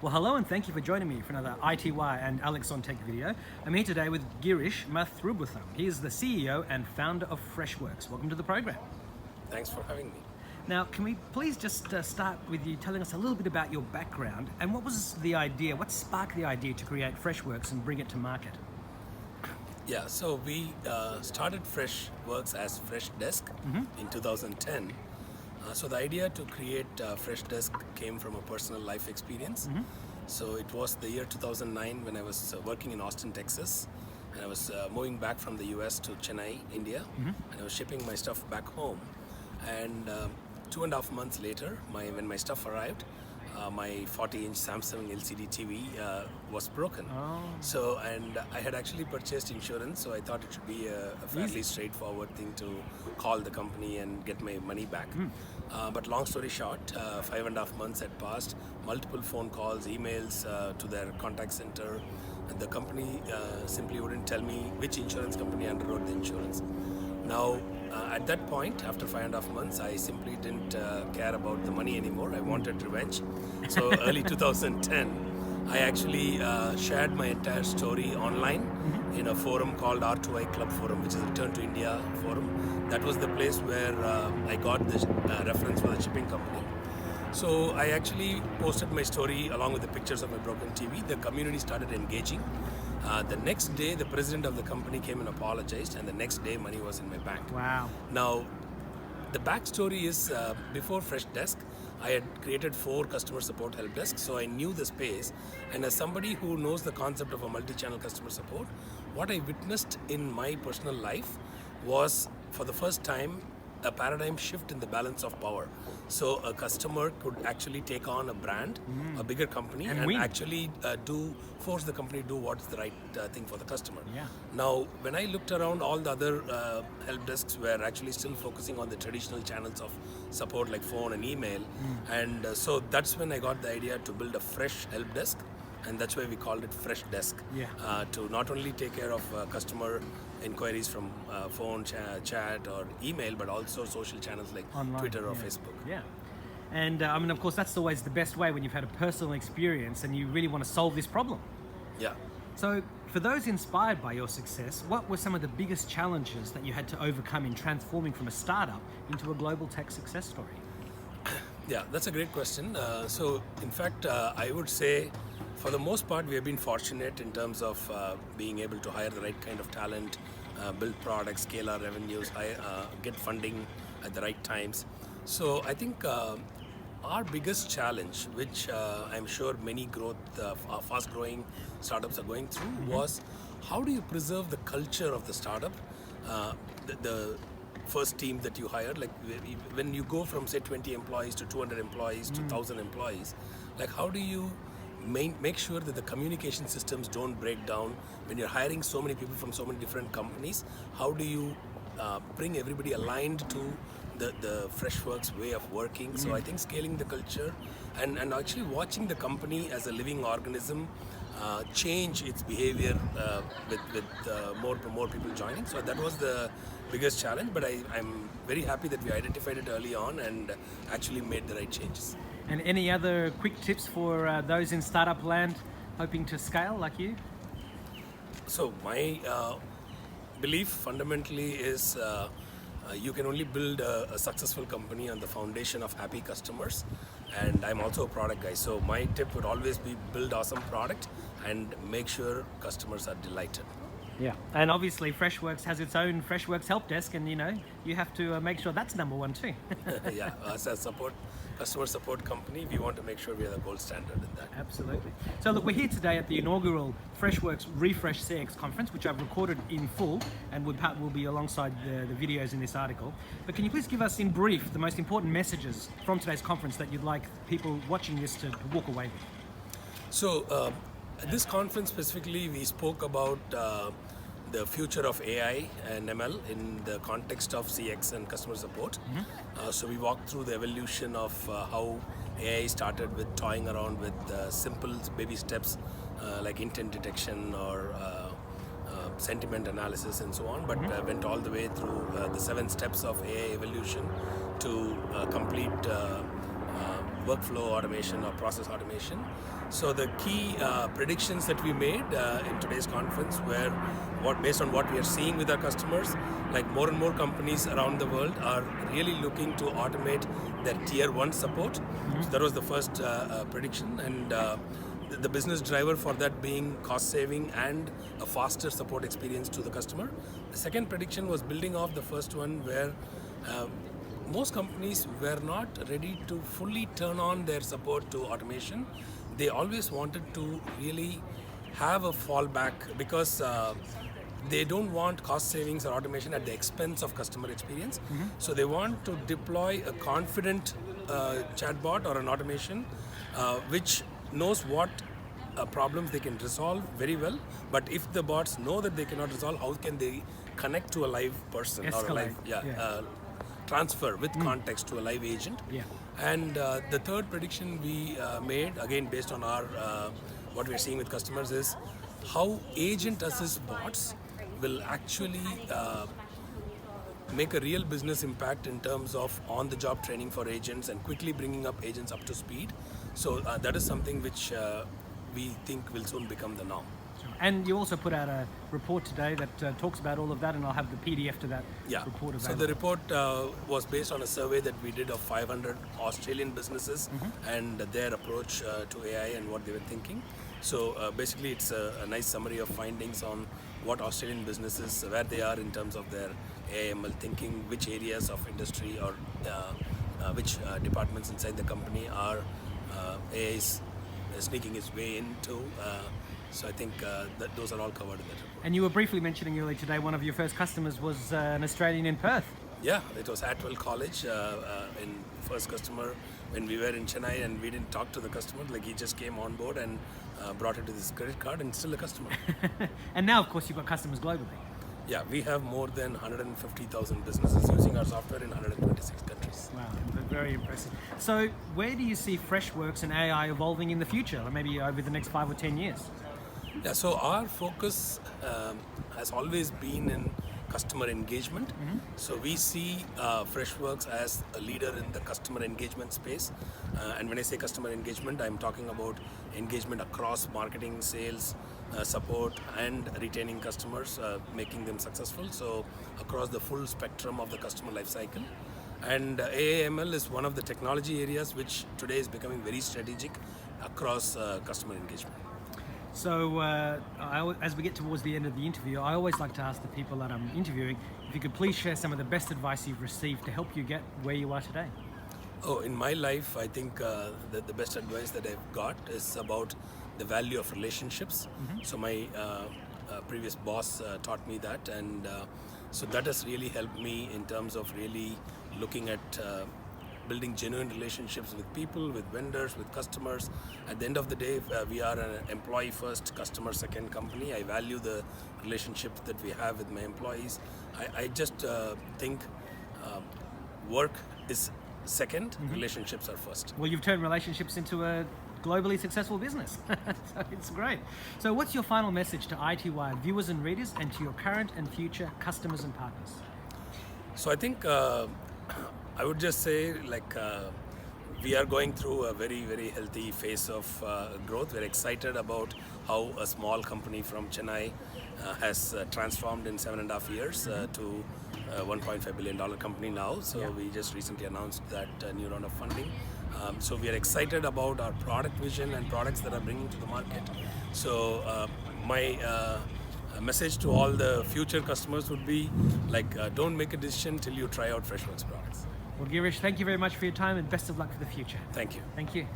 Well, hello and thank you for joining me for another ITY and Alex on Tech video. I'm here today with Girish Mathrubootham. He is the CEO and founder of Freshworks. Welcome to the program. Thanks for having me. Now, can we please just start with you telling us a little bit about your background and what was the idea, what sparked the idea to create Freshworks and bring it to market? Yeah, so we started Freshworks as Freshdesk in 2010. So the idea to create Freshdesk came from a personal life experience. So it was the year 2009 when I was working in Austin, Texas, and I was moving back from the US to Chennai, India, and I was shipping my stuff back home. And 2.5 months later, when my stuff arrived, my 40-inch Samsung LCD TV was broken. So, and I had actually purchased insurance, so I thought it should be a fairly straightforward thing to call the company and get my money back. But long story short, 5.5 months had passed, multiple phone calls, emails to their contact center. And the company simply wouldn't tell me which insurance company underwrote the insurance. Now, at that point, after 5.5 months, I simply didn't care about the money anymore. I wanted revenge. So early 2010, I actually shared my entire story online in a forum called R2I Club Forum, which is a Return to India forum. That was the place where I got the reference for the shipping company. So I actually posted my story along with the pictures of my broken TV. The community started engaging. The next day, the president of the company came and apologized, and the next day, money was in my bank. Wow. Now, the backstory is before Freshdesk, I had created 4 customer support help desks, so I knew the space. And as somebody who knows the concept of a multi-channel customer support, what I witnessed in my personal life was, for the first time, a paradigm shift in the balance of power. So a customer could actually take on a brand, a bigger company, and actually force the company to do what's the right thing for the customer. Yeah. Now, when I looked around, all the other help desks were actually still focusing on the traditional channels of support like phone and email. And so that's when I got the idea to build a fresh help desk. And that's why we called it Freshdesk, to not only take care of customer inquiries from phone, chat or email, but also social channels like online, Twitter or Facebook. Yeah. And I mean, of course, that's always the best way when you've had a personal experience and you really want to solve this problem. Yeah. So for those inspired by your success, what were some of the biggest challenges that you had to overcome in transforming from a startup into a global tech success story? Yeah, that's a great question. So in fact, I would say for the most part, we have been fortunate in terms of being able to hire the right kind of talent, build products, scale our revenues, get funding at the right times. So I think our biggest challenge, which I'm sure many fast-growing startups are going through, was how do you preserve the culture of the startup? The first team that you hire, like when you go from say 20 employees to 200 employees to 1,000 employees, like how do you make sure that the communication systems don't break down when you're hiring so many people from so many different companies? How do you bring everybody aligned to the Freshworks way of working? So I think scaling the culture and actually watching the company as a living organism change its behavior with more people joining. So that was the biggest challenge, but I'm very happy that we identified it early on and actually made the right changes. And any other quick tips for those in startup land hoping to scale like you? So my belief fundamentally is you can only build a successful company on the foundation of happy customers. And I'm also a product guy. So my tip would always be build awesome product and make sure customers are delighted. Yeah, and obviously Freshworks has its own Freshworks help desk, and you have to make sure that's number one too. Yeah, as a customer support company, we want to make sure we are the gold standard in that. Absolutely. So look, we're here today at the inaugural Freshworks Refresh CX conference, which I've recorded in full and will be alongside the videos in this article. But can you please give us in brief the most important messages from today's conference that you'd like people watching this to walk away with? So at this conference specifically, we spoke about the future of AI and ML in the context of CX and customer support. So we walked through the evolution of how AI started with toying around with simple baby steps like intent detection or sentiment analysis and so on, but went all the way through the 7 steps of AI evolution to complete workflow automation or process automation. So the key predictions that we made in today's conference were based on what we are seeing with our customers, like more and more companies around the world are really looking to automate their tier 1 support. So that was the first prediction, and the business driver for that being cost saving and a faster support experience to the customer. The second prediction was building off the first one, where most companies were not ready to fully turn on their support to automation. They always wanted to really have a fallback because they don't want cost savings or automation at the expense of customer experience. So they want to deploy a confident chatbot or an automation which knows what problems they can resolve very well. But if the bots know that they cannot resolve, how can they connect to a live person or a live transfer with context to a live agent? And the third prediction we made, again based on our what we are seeing with customers, is how agent assist bots will actually make a real business impact in terms of on-the-job training for agents and quickly bringing up agents up to speed. So that is something which we think will soon become the norm. And you also put out a report today that talks about all of that, and I'll have the PDF to that report available. So the report was based on a survey that we did of 500 Australian businesses and their approach to AI and what they were thinking. So basically it's a nice summary of findings on what Australian businesses, where they are in terms of their AI/ML thinking, which areas of industry or which departments inside the company are AI is sneaking its way into. So I think that those are all covered in that. And you were briefly mentioning earlier today, one of your first customers was an Australian in Perth. Yeah, it was Atwell College, in first customer when we were in Chennai, and we didn't talk to the customer. Like, he just came on board and brought it to this credit card, and still a customer. And now, of course, you've got customers globally. Yeah, we have more than 150,000 businesses using our software in 126 countries. Wow, very impressive. So where do you see Freshworks and AI evolving in the future, or maybe over the next 5 or 10 years? Yeah, so our focus has always been in customer engagement. So we see Freshworks as a leader in the customer engagement space. And when I say customer engagement, I'm talking about engagement across marketing, sales, support, and retaining customers, making them successful. So across the full spectrum of the customer life cycle. And AI/ML is one of the technology areas which today is becoming very strategic across customer engagement. So as we get towards the end of the interview, I always like to ask the people that I'm interviewing if you could please share some of the best advice you've received to help you get where you are today. Oh, in my life, I think that the best advice that I've got is about the value of relationships. So my previous boss taught me that, and so that has really helped me in terms of really looking at building genuine relationships with people, with vendors, with customers. At the end of the day, we are an employee first, customer second company. I value the relationships that we have with my employees. I just think work is second, relationships are first. Well, you've turned relationships into a globally successful business. So it's great. So what's your final message to ITWire viewers and readers, and to your current and future customers and partners? So I think I would just say, like, we are going through a very, very healthy phase of growth. We're excited about how a small company from Chennai has transformed in 7.5 years to a $1.5 billion company now. So we just recently announced that new round of funding. So we are excited about our product vision and products that are bringing to the market. So my message to all the future customers would be, like, don't make a decision till you try out Freshworks products. Well, Girish, thank you very much for your time, and best of luck for the future. Thank you. Thank you.